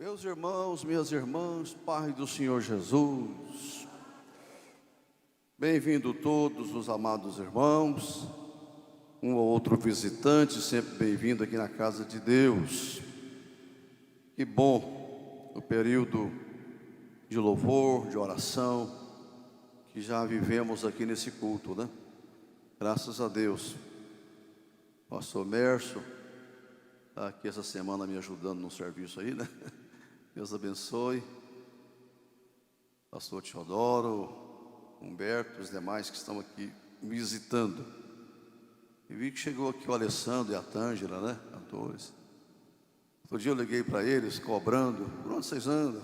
Meus irmãos, minhas irmãs, Pai do Senhor Jesus, bem-vindo todos os amados irmãos, um ou outro visitante, sempre bem-vindo aqui na casa de Deus. Que bom o período de louvor, de oração, que já vivemos aqui nesse culto, né? Graças a Deus. Pastor Mércio está aqui essa semana me ajudando no serviço aí, né? Deus abençoe. Pastor Teodoro, Humberto, os demais que estão aqui me visitando. E vi que chegou aqui o Alessandro e a Tângela, né? Cantores. Outro dia eu liguei para eles, cobrando. Por onde vocês andam?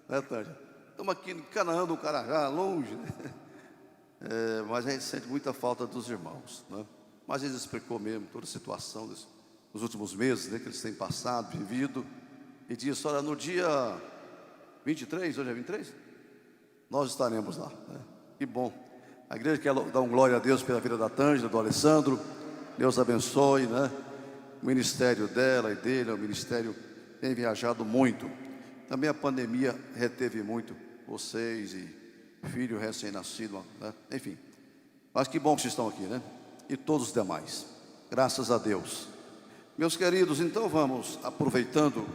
Né, Tângela? Estamos aqui em Canaã, no Carajá, longe, né? Mas a gente sente muita falta dos irmãos, né? Mas ele explicou mesmo toda a situação dos últimos meses, né, que eles têm passado, vivido. E disse: olha, no dia 23, hoje é 23? Nós estaremos lá, né? Que bom. A igreja quer dar glória a Deus pela vida da Tângela, do Alessandro. Deus abençoe, né? O ministério dela e dele, o ministério tem viajado muito. Também a pandemia reteve muito vocês e filho recém-nascido, né? Enfim. Mas que bom que vocês estão aqui, né? E todos os demais. Graças a Deus. Meus queridos, então vamos, aproveitando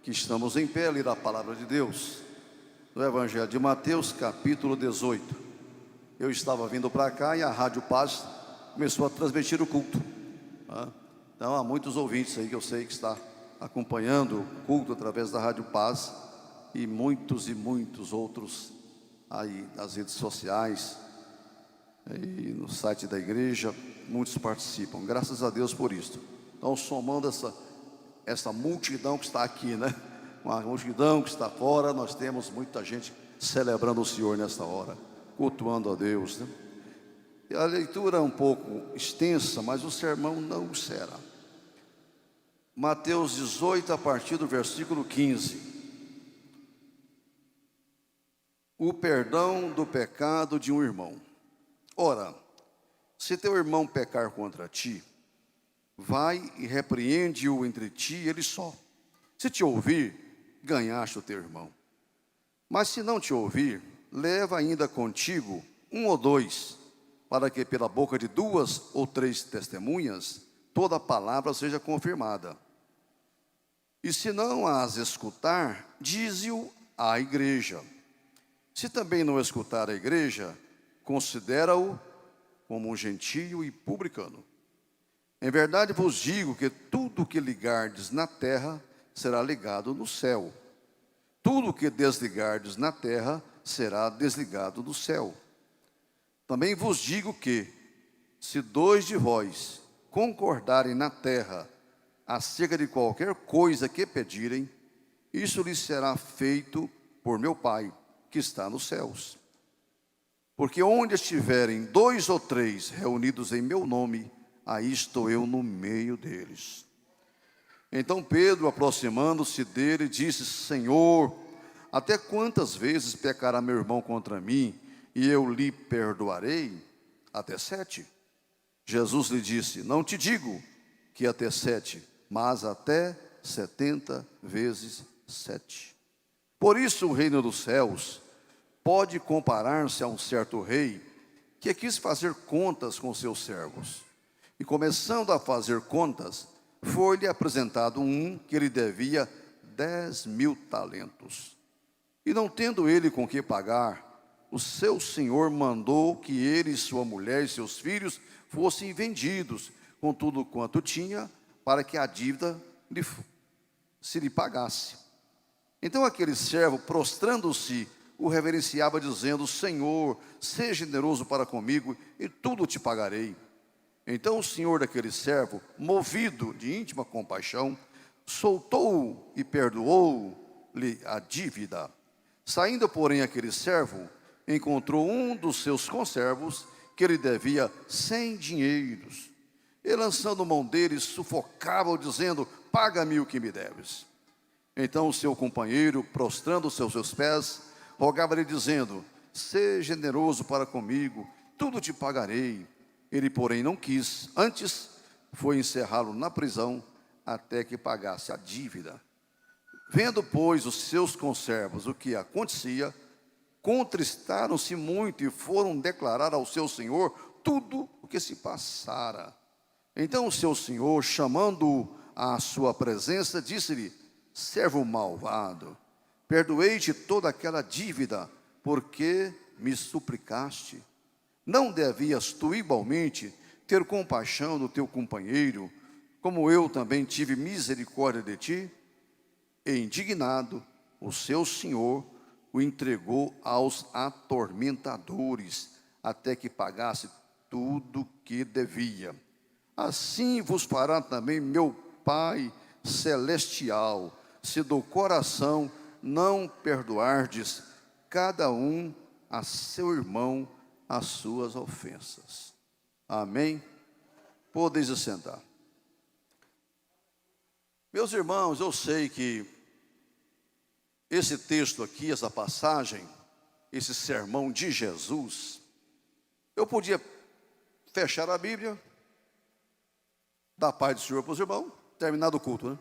que estamos em pé, ler a palavra de Deus, no Evangelho de Mateus, capítulo 18. Eu estava vindo para cá e a Rádio Paz começou a transmitir o culto, né? Então há muitos ouvintes aí que eu sei que está acompanhando o culto através da Rádio Paz, e muitos outros aí nas redes sociais e no site da igreja. Muitos participam, graças a Deus por isso. Então, somando essa multidão que está aqui, né? Uma multidão que está fora, nós temos muita gente celebrando o Senhor nesta hora, cultuando a Deus, né? E a leitura é um pouco extensa, mas o sermão não será. Mateus 18, a partir do versículo 15. O perdão do pecado de um irmão. Ora, se teu irmão pecar contra ti, vai e repreende-o entre ti e ele só. Se te ouvir, ganhaste o teu irmão. Mas se não te ouvir, leva ainda contigo um ou dois, para que pela boca de 2 ou 3 testemunhas, toda palavra seja confirmada. E se não as escutar, dize-o à igreja. Se também não escutar a igreja, considera-o como um gentio e publicano. Em verdade vos digo que tudo o que ligardes na terra será ligado no céu. Tudo o que desligardes na terra será desligado do céu. Também vos digo que, se 2 de vós concordarem na terra acerca de qualquer coisa que pedirem, isso lhes será feito por meu Pai, que está nos céus. Porque onde estiverem 2 ou 3 reunidos em meu nome, aí estou eu no meio deles. Então Pedro, aproximando-se dele, disse: Senhor, até quantas vezes pecará meu irmão contra mim, e eu lhe perdoarei? Até 7. Jesus lhe disse: não te digo que até 7, mas até 70 vezes 7. Por isso o reino dos céus pode comparar-se a um certo rei que quis fazer contas com seus servos. E começando a fazer contas, foi-lhe apresentado um que lhe devia 10.000 talentos. E não tendo ele com que pagar, o seu senhor mandou que ele, sua mulher e seus filhos fossem vendidos, com tudo quanto tinha, para que a dívida se lhe pagasse. Então aquele servo, prostrando-se, o reverenciava, dizendo: Senhor, seja generoso para comigo, e tudo te pagarei. Então o senhor daquele servo, movido de íntima compaixão, soltou-o e perdoou-lhe a dívida. Saindo, porém, aquele servo encontrou um dos seus conservos que lhe devia 100 dinheiros. E lançando mão dele, sufocava-o, dizendo: paga-me o que me deves. Então o seu companheiro, prostrando-se aos seus pés, rogava-lhe, dizendo: seja generoso para comigo, tudo te pagarei. Ele, porém, não quis, antes foi encerrá-lo na prisão até que pagasse a dívida. Vendo, pois, os seus conservos o que acontecia, contristaram-se muito e foram declarar ao seu senhor tudo o que se passara. Então o seu senhor, chamando-o à sua presença, disse-lhe: servo malvado, perdoei-te toda aquela dívida, porque me suplicaste. Não devias tu igualmente ter compaixão do teu companheiro, como eu também tive misericórdia de ti? E indignado, o seu senhor o entregou aos atormentadores, até que pagasse tudo que devia. Assim vos fará também meu Pai celestial, se do coração não perdoardes cada um a seu irmão as suas ofensas. Amém? Podeis assentar. Meus irmãos, eu sei que esse texto aqui, essa passagem, esse sermão de Jesus, eu podia fechar a Bíblia, dar paz do Senhor para os irmãos, terminado o culto, né?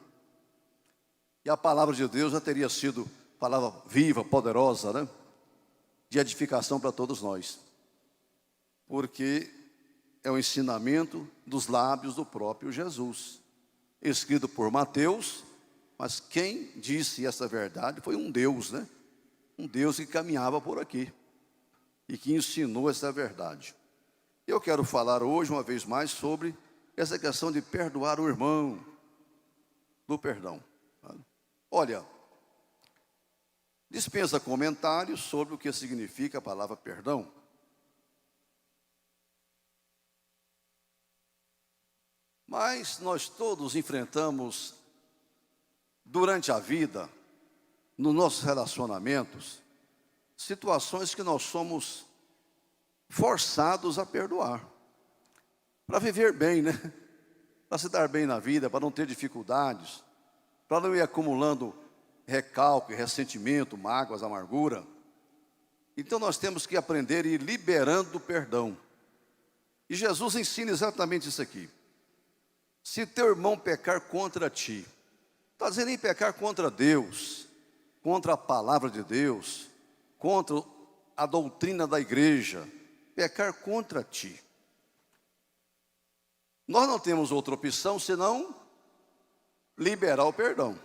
E a palavra de Deus já teria sido palavra viva, poderosa, né? De edificação para todos nós. Porque é o ensinamento dos lábios do próprio Jesus, escrito por Mateus, mas quem disse essa verdade foi um Deus, né? Um Deus que caminhava por aqui e que ensinou essa verdade. Eu quero falar hoje, uma vez mais, sobre essa questão de perdoar o irmão, do perdão. Olha, dispensa comentários sobre o que significa a palavra perdão. Mas nós todos enfrentamos, durante a vida, nos nossos relacionamentos, situações que nós somos forçados a perdoar, para viver bem, né? Para se dar bem na vida, para não ter dificuldades, para não ir acumulando recalque, ressentimento, mágoas, amargura. Então nós temos que aprender a ir liberando o perdão. E Jesus ensina exatamente isso aqui. Se teu irmão pecar contra ti, está dizendo em pecar contra Deus, contra a palavra de Deus, contra a doutrina da igreja, pecar contra ti. Nós não temos outra opção senão liberar o perdão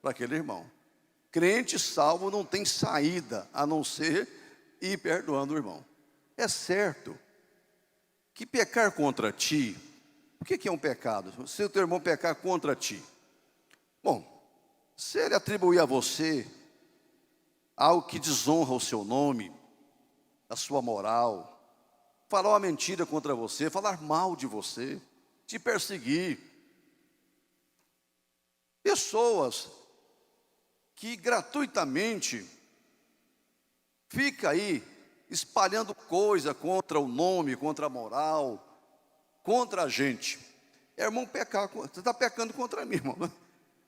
para aquele irmão. Crente salvo não tem saída a não ser ir perdoando o irmão. É certo que pecar contra ti, o que é um pecado? Se o teu irmão pecar contra ti, bom, se ele atribuir a você algo que desonra o seu nome, a sua moral, falar uma mentira contra você, falar mal de você, te perseguir. Pessoas que gratuitamente ficam aí espalhando coisa contra o nome, contra a moral, contra a gente. Irmão, pecar, você está pecando contra mim, irmão.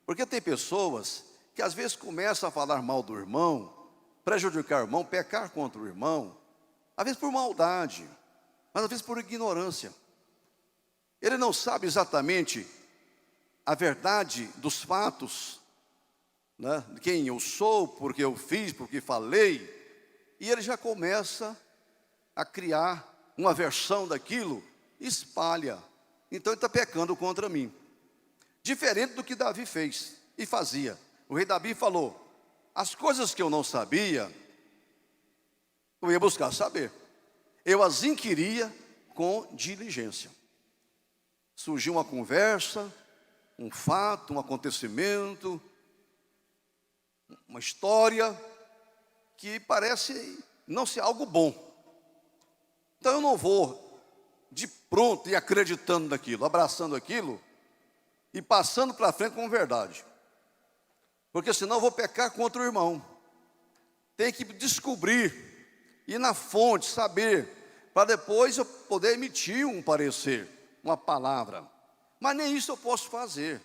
Porque tem pessoas que às vezes começam a falar mal do irmão, prejudicar o irmão, pecar contra o irmão, às vezes por maldade, mas às vezes por ignorância. Ele não sabe exatamente a verdade dos fatos, né? Quem eu sou, porque eu fiz, porque falei, e ele já começa a criar uma versão daquilo, espalha. Então ele está pecando contra mim. Diferente do que Davi fez e fazia. O rei Davi falou: as coisas que eu não sabia, eu ia buscar saber. Eu as inquiria com diligência. Surgiu uma conversa, um fato, um acontecimento, uma história que parece não ser algo bom. Então eu não vou de pronto e acreditando naquilo, abraçando aquilo e passando para frente como verdade. Porque senão eu vou pecar contra o irmão. Tem que descobrir, ir na fonte, saber, para depois eu poder emitir um parecer, uma palavra. Mas nem isso eu posso fazer.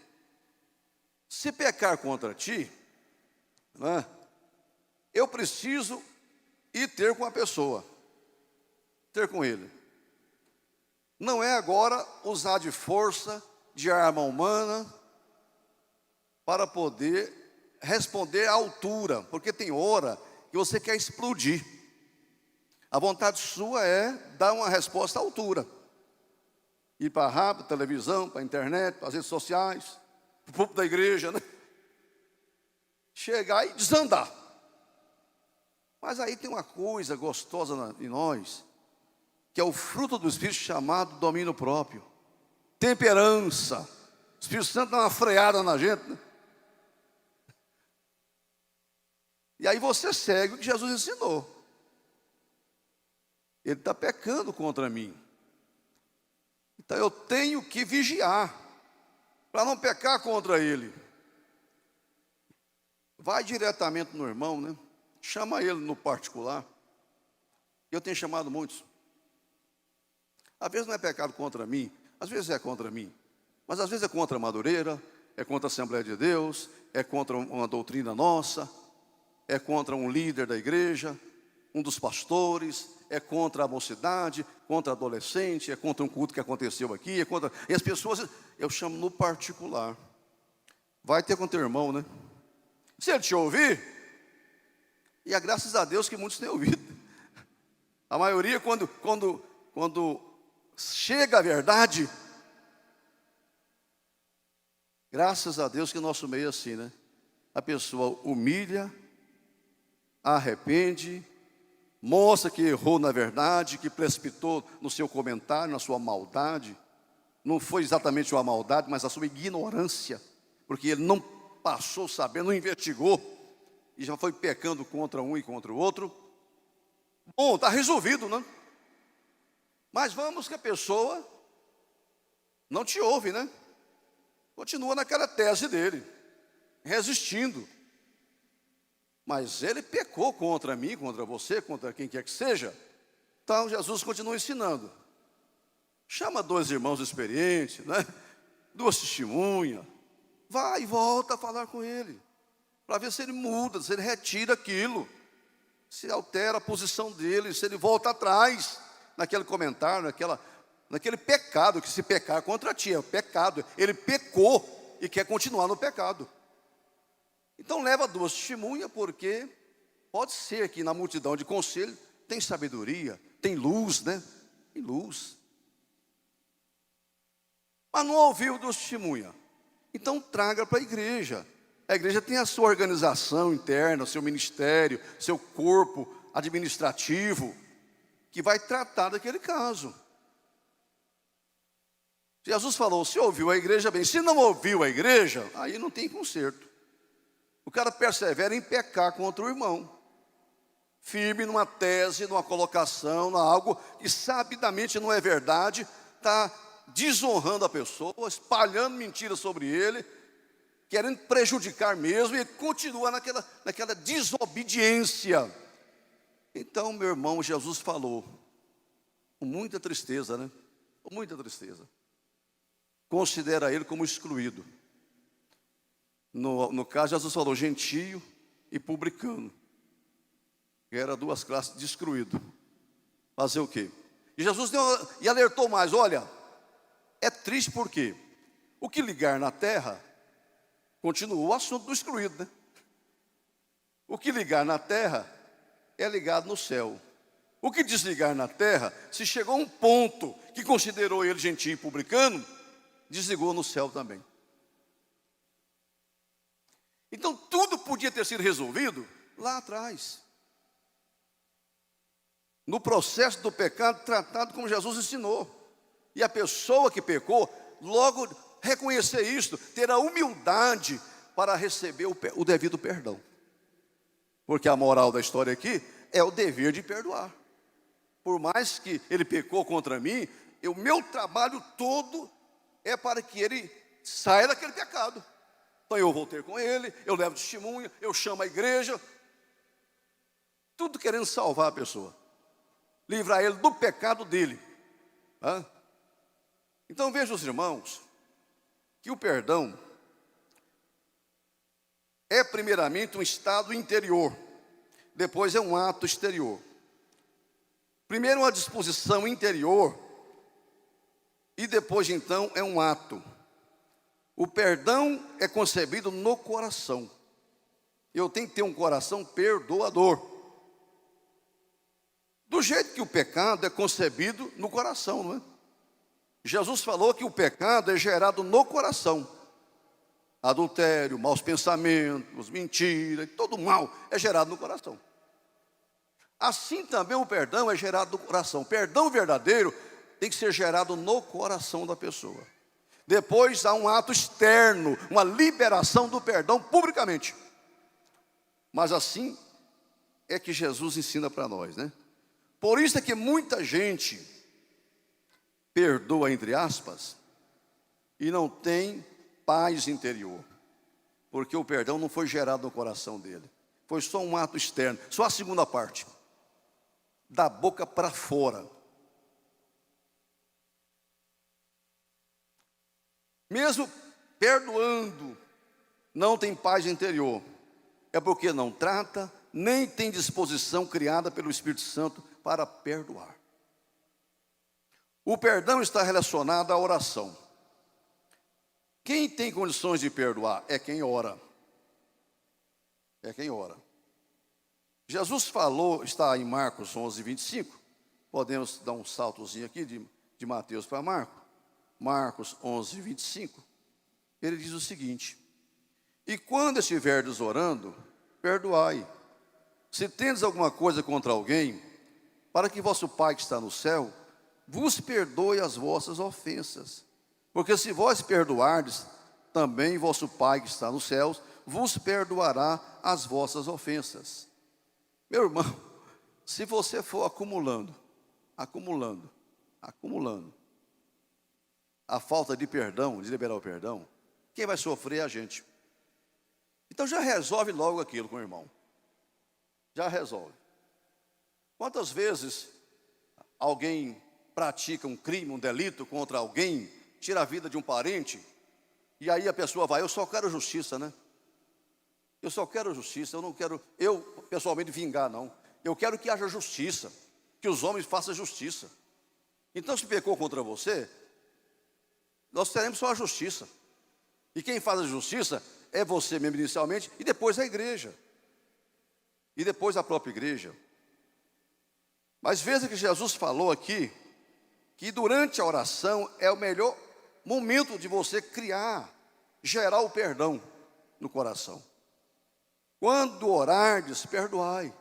Se pecar contra ti, né, eu preciso ir ter com a pessoa, ter com ele. Não é agora usar de força, de arma humana, para poder responder à altura, porque tem hora que você quer explodir. A vontade sua é dar uma resposta à altura. Ir para a rádio, televisão, para a internet, para as redes sociais, para o púlpito da igreja, né? Chegar e desandar. Mas aí tem uma coisa gostosa em nós, que é o fruto do Espírito chamado domínio próprio. Temperança. O Espírito Santo dá uma freada na gente, né? E aí você segue o que Jesus ensinou. Ele está pecando contra mim. Então eu tenho que vigiar, para não pecar contra ele. Vai diretamente no irmão, né? Chama ele no particular. Eu tenho chamado muitos. Às vezes não é pecado contra mim, às vezes é contra mim. Mas às vezes é contra a Madureira, é contra a Assembleia de Deus, é contra uma doutrina nossa, é contra um líder da igreja, um dos pastores, é contra a mocidade, contra a adolescente, é contra um culto que aconteceu aqui, é contra... E as pessoas, eu chamo no particular. Vai ter com teu irmão, né? Se ele te ouvir, e é graças a Deus que muitos têm ouvido. A maioria, quando chega a verdade, graças a Deus que o nosso meio é assim, né? A pessoa humilha, arrepende, mostra que errou na verdade, que precipitou no seu comentário, na sua maldade. Não foi exatamente uma maldade, mas a sua ignorância, porque ele não passou sabendo, não investigou, e já foi pecando contra um e contra o outro. Bom, está resolvido, né? Mas vamos que a pessoa não te ouve, né? Continua naquela tese dele, resistindo. Mas ele pecou contra mim, contra você, contra quem quer que seja. Então Jesus continua ensinando. Chama 2 irmãos experientes, né? 2 testemunhas. Vai e volta a falar com ele, para ver se ele muda, se ele retira aquilo, se altera a posição dele, se ele volta atrás naquele comentário, naquele pecado, que se pecar contra ti é pecado. Ele pecou e quer continuar no pecado. Então leva 2 testemunhas, porque pode ser que na multidão de conselho tem sabedoria, tem luz, né? Tem luz. Mas não ouviu 2 testemunhas. Então traga para a igreja. A igreja tem a sua organização interna, seu ministério, seu corpo administrativo, que vai tratar daquele caso. Jesus falou, se ouviu a igreja, bem. Se não ouviu a igreja, aí não tem conserto. O cara persevera em pecar contra o irmão, firme numa tese, numa colocação, numa algo que sabidamente não é verdade, está desonrando a pessoa, espalhando mentiras sobre ele, querendo prejudicar mesmo, e continua naquela desobediência. Então, meu irmão, Jesus falou, com muita tristeza, né? Com muita tristeza. Considera ele como excluído. No caso, Jesus falou gentio e publicano. Que era 2 classes de excluído. Fazer o quê? E Jesus e alertou mais, olha, é triste porque o que ligar na terra, continua o assunto do excluído, né? O que ligar na terra é ligado no céu. O que desligar na terra, se chegou a um ponto que considerou ele gentio e publicano, desligou no céu também. Então tudo podia ter sido resolvido lá atrás, no processo do pecado tratado como Jesus ensinou. E a pessoa que pecou logo reconhecer isto, ter a humildade para receber o devido perdão. Porque a moral da história aqui é o dever de perdoar. Por mais que ele pecou contra mim, o meu trabalho todo é para que ele saia daquele pecado. Então eu vou ter com ele, eu levo testemunha, eu chamo a igreja, tudo querendo salvar a pessoa, livrar ele do pecado dele. Então veja os irmãos, que o perdão é primeiramente um estado interior, depois é um ato exterior. Primeiro uma disposição interior, e depois então é um ato. O perdão é concebido no coração. Eu tenho que ter um coração perdoador. Do jeito que o pecado é concebido no coração, não é? Jesus falou que o pecado é gerado no coração. Adultério, maus pensamentos, mentira, todo mal é gerado no coração. Assim também o perdão é gerado no coração. O perdão verdadeiro tem que ser gerado no coração da pessoa. Depois há um ato externo, uma liberação do perdão publicamente. Mas assim é que Jesus ensina para nós, né? Por isso é que muita gente perdoa, entre aspas, e não tem paz interior. Porque o perdão não foi gerado no coração dele. Foi só um ato externo, só a segunda parte. Da boca para fora. Mesmo perdoando, não tem paz interior. É porque não trata, nem tem disposição criada pelo Espírito Santo para perdoar. O perdão está relacionado à oração. Quem tem condições de perdoar é quem ora. É quem ora. Jesus falou, está em Marcos 11, 25. Podemos dar um saltozinho aqui de Mateus para Marcos. Marcos 11, 25. Ele diz o seguinte: e quando estiverdes orando, perdoai. Se tendes alguma coisa contra alguém, para que vosso Pai que está no céu vos perdoe as vossas ofensas. Porque se vós perdoardes, também vosso Pai que está nos céus vos perdoará as vossas ofensas. Meu irmão, se você for acumulando a falta de perdão, de liberar o perdão, quem vai sofrer é a gente. Então já resolve logo aquilo com o irmão. Já resolve. Quantas vezes alguém pratica um crime, um delito contra alguém, tira a vida de um parente, e aí a pessoa vai, eu só quero justiça, né? Eu só quero justiça, eu não quero, eu pessoalmente vingar, não. Eu quero que haja justiça, que os homens façam justiça. Então se pecou contra você, nós teremos só a justiça. E quem faz a justiça é você mesmo inicialmente, e depois a igreja. E depois a própria igreja. Mas veja que Jesus falou aqui, que durante a oração é o melhor momento de você criar, gerar o perdão no coração. Quando orardes, perdoai.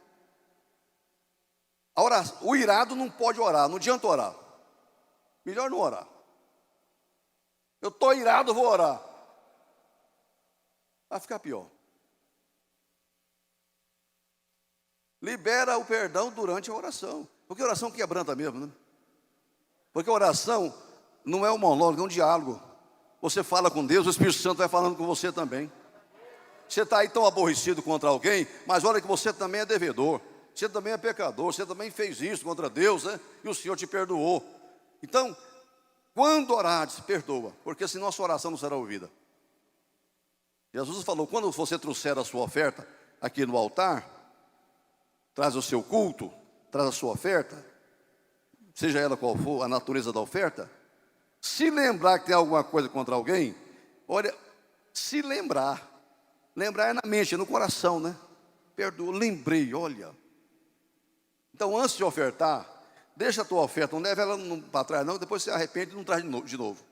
O irado não pode orar, não adianta orar. Melhor não orar. Eu estou irado, vou orar. Vai ficar pior. Libera o perdão durante a oração. Porque a oração quebranta mesmo, né? Porque a oração não é um monólogo, é um diálogo. Você fala com Deus, o Espírito Santo vai falando com você também. Você está aí tão aborrecido contra alguém, mas olha que você também é devedor. Você também é pecador, você também fez isso contra Deus, né? E o Senhor te perdoou. Então, quando orares, perdoa, porque senão a sua oração não será ouvida. Jesus falou, quando você trouxer a sua oferta aqui no altar, traz o seu culto, traz a sua oferta, seja ela qual for a natureza da oferta, se lembrar que tem alguma coisa contra alguém, olha, se lembrar é na mente, é no coração, né? Perdoa, lembrei, olha. Então antes de ofertar, deixa a tua oferta, não leva ela para trás não, depois você arrepende e não traz de novo.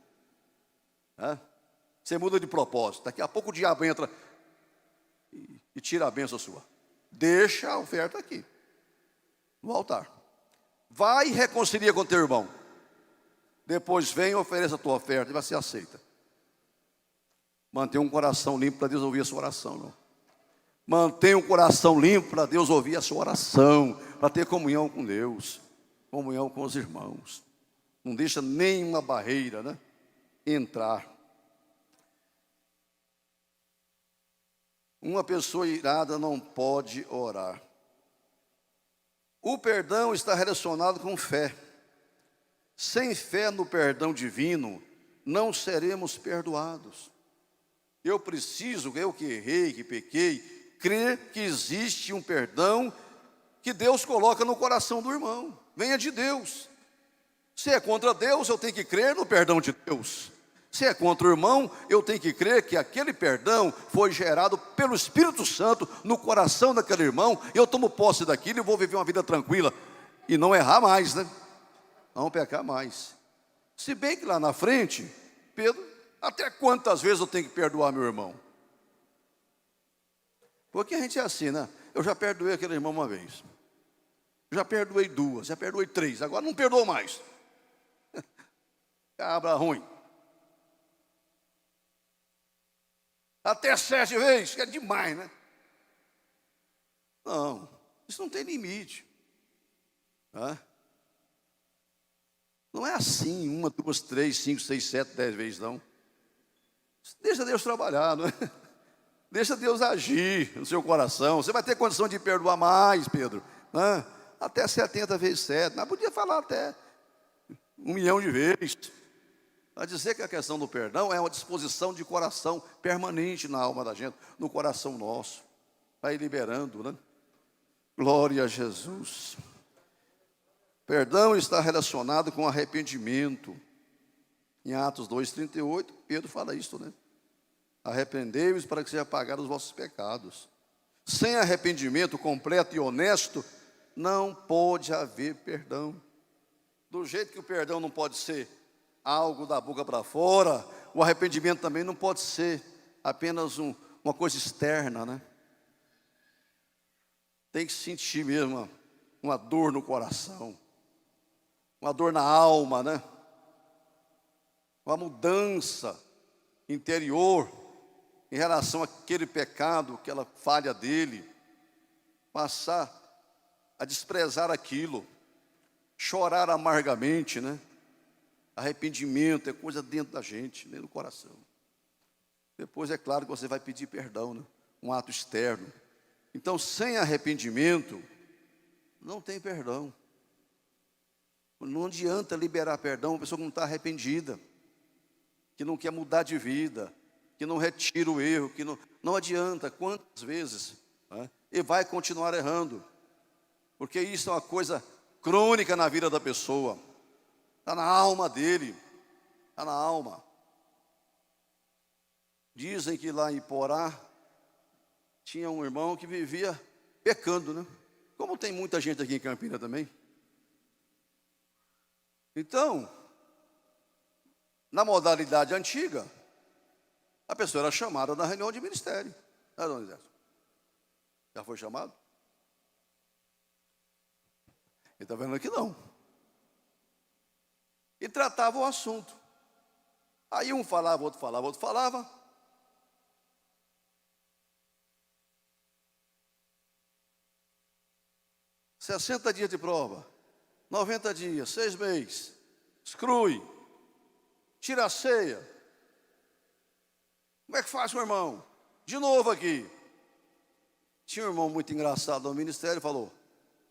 Você muda de propósito, daqui a pouco o diabo entra e tira a bênção sua. Deixa a oferta aqui, no altar. Vai e reconcilia com teu irmão. Depois vem e ofereça a tua oferta e vai ser aceita. Mantenha um coração limpo para Deus ouvir a sua oração, não. Mantenha um coração limpo para Deus ouvir a sua oração, para ter comunhão com Deus, comunhão com os irmãos. Não deixa nenhuma barreira, né, entrar. Uma pessoa irada não pode orar. O perdão está relacionado com fé. Sem fé no perdão divino, não seremos perdoados. Eu que errei, que pequei, crer que existe um perdão que Deus coloca no coração do irmão. Venha de Deus. Se é contra Deus, eu tenho que crer no perdão de Deus. Se é contra o irmão, eu tenho que crer que aquele perdão foi gerado pelo Espírito Santo no coração daquele irmão. Eu tomo posse daquilo e vou viver uma vida tranquila e não errar mais, né? Não pecar mais. Se bem que lá na frente, Pedro, até quantas vezes eu tenho que perdoar meu irmão? Porque a gente é assim, né? Eu já perdoei aquele irmão uma vez, já perdoei duas, já perdoei três, agora não perdoo mais. Cabra ruim. Até 7 vezes, que é demais, né? Não, isso não tem limite. Não é assim, 1, 2, 3, 5, 6, 7, 10 vezes, não. Deixa Deus trabalhar, não é? Deixa Deus agir no seu coração. Você vai ter condição de perdoar mais, Pedro, né? Até 70 vezes 7, mas podia falar até 1.000.000 de vezes. Para dizer que a questão do perdão é uma disposição de coração permanente na alma da gente, no coração nosso. Vai liberando, né? Glória a Jesus. Perdão está relacionado com arrependimento. Em Atos 2,38, Pedro fala isso, né? Arrependei-vos para que sejam apagados os vossos pecados. Sem arrependimento completo e honesto, não pode haver perdão. Do jeito que o perdão não pode ser algo da boca para fora, o arrependimento também não pode ser apenas uma coisa externa, né? Tem que sentir mesmo uma dor no coração, uma dor na alma, né? Uma mudança interior em relação àquele pecado, aquela falha dele, passar a desprezar aquilo, chorar amargamente, né? Arrependimento é coisa dentro da gente, dentro do coração. Depois é claro que você vai pedir perdão, né? Um ato externo. Então, sem arrependimento, não tem perdão. Não adianta liberar perdão uma pessoa que não está arrependida, que não quer mudar de vida, que não retira o erro, que não adianta, quantas vezes, né? E vai continuar errando, porque isso é uma coisa crônica na vida da pessoa. Está na alma dele, está na alma. Dizem que lá em Porá tinha um irmão que vivia pecando, né? Como tem muita gente aqui em Campina também. Então, na modalidade antiga, a pessoa era chamada na reunião de ministério. Não é, dona Isés? Já foi chamado? Ele está vendo aqui não. E tratava o assunto. Aí um falava, outro falava, outro falava. "60 dias de prova, 90 dias, 6 meses, exclui, tira a ceia. Como é que faz, meu irmão? De novo aqui." Tinha um irmão muito engraçado no ministério, falou: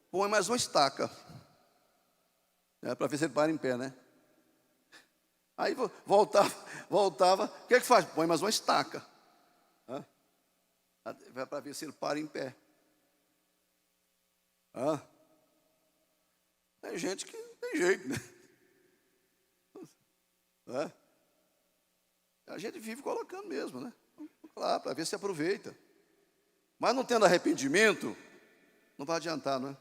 "Põe mais uma estaca." Para ver se ele para em pé, né? Aí voltava. O que é que faz? Põe mais uma estaca. Para ver se ele para em pé. Tem gente que não tem jeito, né? A gente vive colocando mesmo, né? Lá, para ver se aproveita. Mas não tendo arrependimento, não vai adiantar, não é?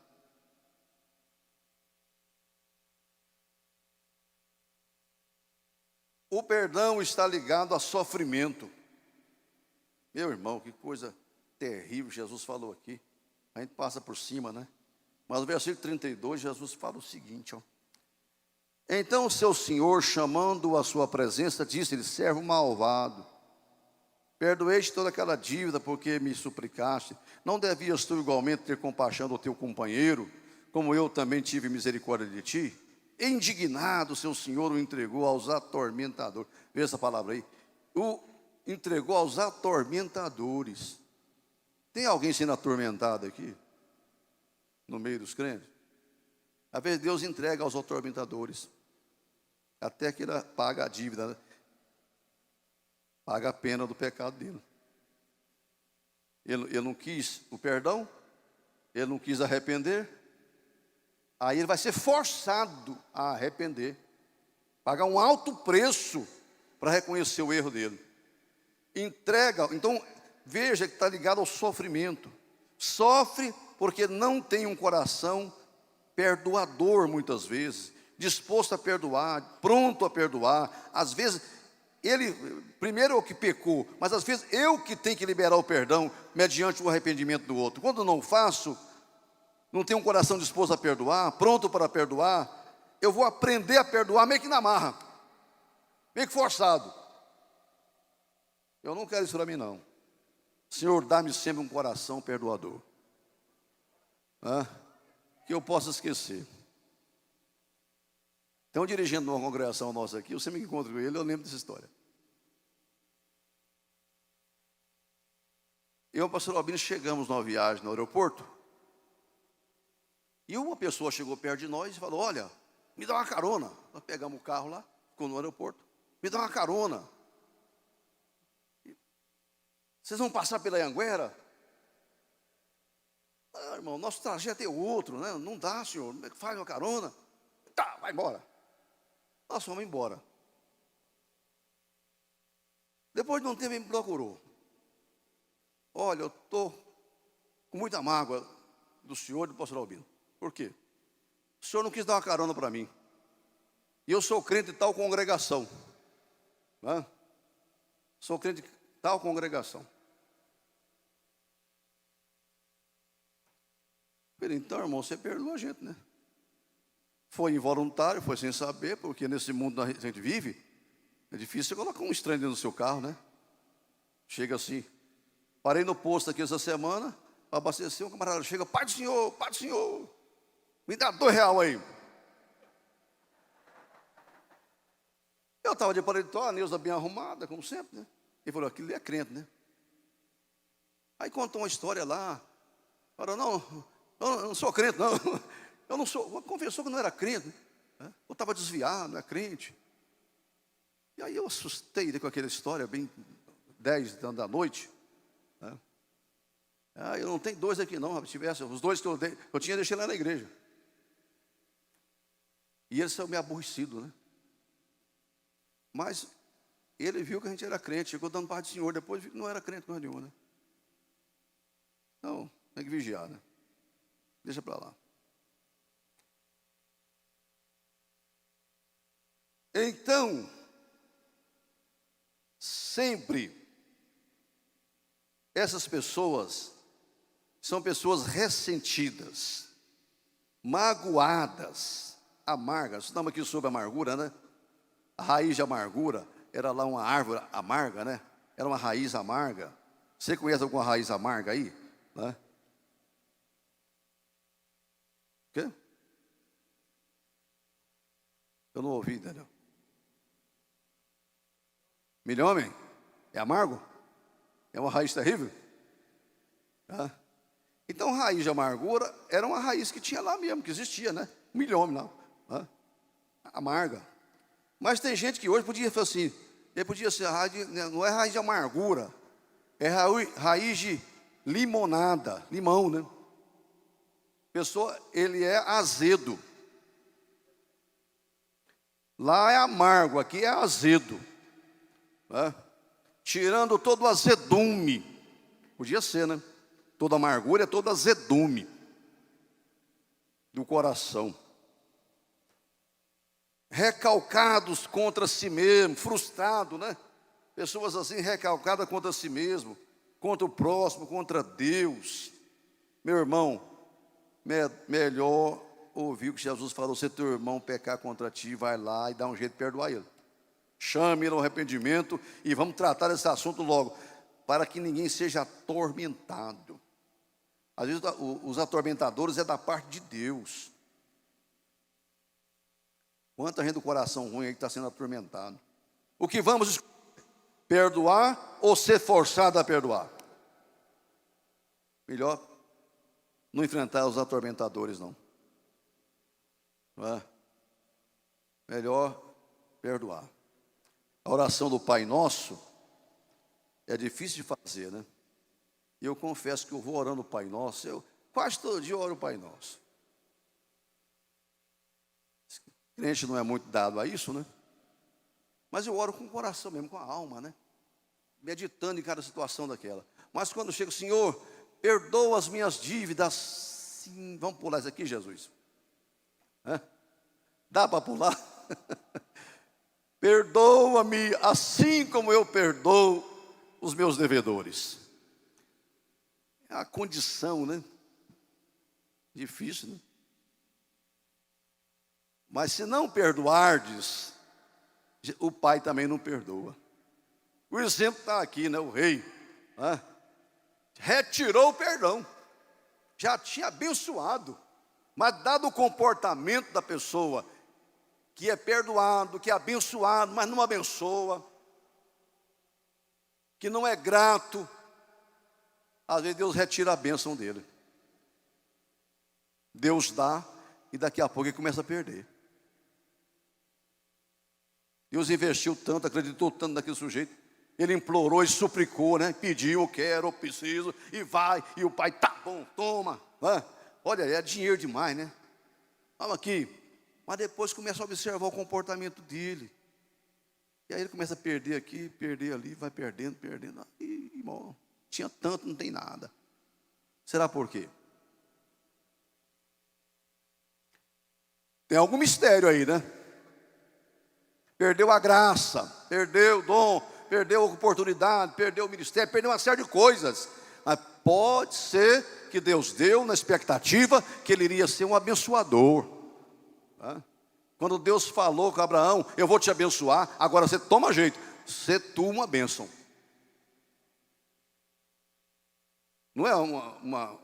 O perdão está ligado a sofrimento. Meu irmão, que coisa terrível Jesus falou aqui. A gente passa por cima, né? Mas no versículo 32, Jesus fala o seguinte, ó. Então o seu senhor, chamando-o à sua presença, disse-lhe: "Servo malvado, perdoei-te toda aquela dívida porque me suplicaste. Não devias tu igualmente ter compaixão do teu companheiro, como eu também tive misericórdia de ti?" Indignado, seu senhor o entregou aos atormentadores. Vê essa palavra aí. O entregou aos atormentadores. Tem alguém sendo atormentado aqui? No meio dos crentes? Às vezes Deus entrega aos atormentadores, até que ele paga a dívida, né? Paga a pena do pecado dele. Ele não quis o perdão, ele não quis arrepender, aí ele vai ser forçado a arrepender, pagar um alto preço para reconhecer o erro dele. Entrega, então veja que está ligado ao sofrimento. Sofre porque não tem um coração perdoador muitas vezes, disposto a perdoar, pronto a perdoar. Às vezes, ele, primeiro é o que pecou, mas às vezes eu que tenho que liberar o perdão mediante o arrependimento do outro. Quando não faço, não tenho um coração disposto a perdoar, pronto para perdoar, eu vou aprender a perdoar meio que na marra, meio que forçado. Eu não quero isso para mim, não. Senhor, dá-me sempre um coração perdoador, que eu possa esquecer. Então, dirigindo uma congregação nossa aqui, eu sempre encontro com ele, eu lembro dessa história. Eu e o pastor Albino chegamos numa viagem no aeroporto, e uma pessoa chegou perto de nós e falou: olha, me dá uma carona. Nós pegamos o carro lá, ficou no aeroporto, me dá uma carona. Vocês vão passar pela Anhanguera? Ah, irmão, nosso trajeto é outro, né? Não dá, senhor, faz uma carona. Tá, vai embora. Nós fomos embora. Depois de um tempo, ele me procurou. Olha, eu estou com muita mágoa do senhor e do pastor Albino. Por quê? O senhor não quis dar uma carona para mim. E eu sou crente de tal congregação. Sou crente de tal congregação. Então, irmão, você perdoa a gente, né? Foi involuntário, foi sem saber, porque nesse mundo que a gente vive, é difícil você colocar um estranho dentro do seu carro, né? Chega assim. Parei no posto aqui essa semana, para abastecer, um camarada chega: pai do senhor, me dá R$2 aí. Eu estava de paletó, a Neuza bem arrumada, como sempre, né? Ele falou: aquilo é crente, né? Aí contou uma história lá. Falou: não, eu não sou crente, não. Eu não sou. Confessou que não era crente, né? Eu estava desviado, não é crente. E aí eu assustei com aquela história, bem 10 da noite, né? Ah, eu não tenho dois aqui não, se tivesse, os dois que eu tinha, deixei lá na igreja. E ele saiu meio aborrecido, né? Mas ele viu que a gente era crente, chegou dando parte do Senhor, depois viu que não era crente coisa nenhuma, né? Então, tem que vigiar, né? Deixa para lá. Então, sempre, essas pessoas são pessoas ressentidas, magoadas, amargas. Estamos aqui sobre amargura, né? A raiz de amargura era lá uma árvore amarga, né? Era uma raiz amarga. Você conhece alguma raiz amarga aí? Né? O quê? Eu não ouvi, Daniel. Milhomem? É amargo? É uma raiz terrível? Então, raiz de amargura era uma raiz que tinha lá mesmo, que existia, né? Milhomem lá. Amarga. Mas tem gente que hoje podia falar assim, ele podia ser não é raiz de amargura, é raiz de limonada, limão, né? Pessoa, ele é azedo. Lá é amargo, aqui é azedo. Tirando todo o azedume. Podia ser, né? Toda amargura é todo azedume do coração. Recalcados contra si mesmo, frustrado, né? Pessoas assim recalcadas contra si mesmo, contra o próximo, contra Deus. Meu irmão, melhor ouvir o que Jesus falou: se teu irmão pecar contra ti, vai lá e dá um jeito de perdoar ele. Chame ele ao arrependimento e vamos tratar desse assunto logo, para que ninguém seja atormentado. Às vezes os atormentadores é da parte de Deus. Quanta gente do coração ruim aí que está sendo atormentado. O que vamos escolher? Perdoar ou ser forçado a perdoar? Melhor não enfrentar os atormentadores, não. Melhor perdoar. A oração do Pai Nosso é difícil de fazer, né? E eu confesso que eu vou orando o Pai Nosso, eu quase todo dia oro o Pai Nosso. Crente não é muito dado a isso, né? Mas eu oro com o coração mesmo, com a alma, né? Meditando em cada situação daquela. Mas quando chega, Senhor, perdoa as minhas dívidas. Sim, vamos pular isso aqui, Jesus. Hã? Dá para pular? Perdoa-me assim como eu perdoo os meus devedores. É a condição, né? Difícil, né? Mas se não perdoardes, o Pai também não perdoa. O exemplo está aqui, né? O rei retirou o perdão. Já tinha abençoado. Mas dado o comportamento da pessoa, que é perdoado, que é abençoado, mas não abençoa, que não é grato, às vezes Deus retira a bênção dele. Deus dá e daqui a pouco ele começa a perder. Deus investiu tanto, acreditou tanto naquele sujeito. Ele implorou e suplicou, né? Pediu, eu quero, eu preciso, e vai. E o pai, tá bom, toma. Olha, é dinheiro demais, né? Olha aqui. Mas depois começa a observar o comportamento dele. E aí ele começa a perder aqui, perder ali, vai perdendo, perdendo. Aí, irmão, tinha tanto, não tem nada. Será por quê? Tem algum mistério aí, né? Perdeu a graça, perdeu o dom, perdeu a oportunidade, perdeu o ministério, perdeu uma série de coisas. Mas pode ser que Deus deu na expectativa que ele iria ser um abençoador. Quando Deus falou com Abraão, eu vou te abençoar, agora você toma jeito, você tu uma bênção. Não é uma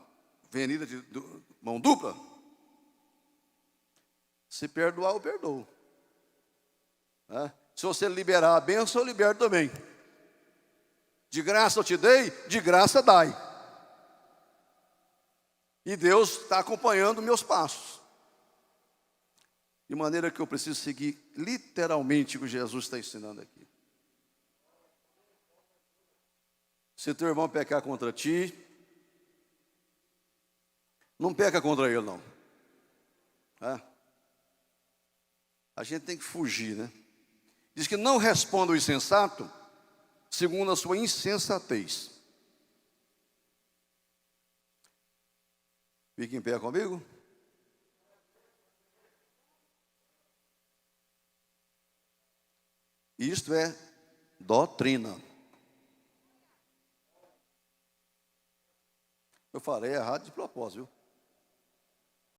avenida de mão dupla? Se perdoar, eu perdoo. Se você liberar a bênção, eu libero também. De graça eu te dei, de graça dai. E Deus está acompanhando meus passos. De maneira que eu preciso seguir literalmente o que Jesus está ensinando aqui. Se teu irmão pecar contra ti, não peca contra ele, não. A gente tem que fugir, né? Diz que não responda o insensato segundo a sua insensatez. Fique em pé comigo. Isto é doutrina. Eu falei errado de propósito, viu?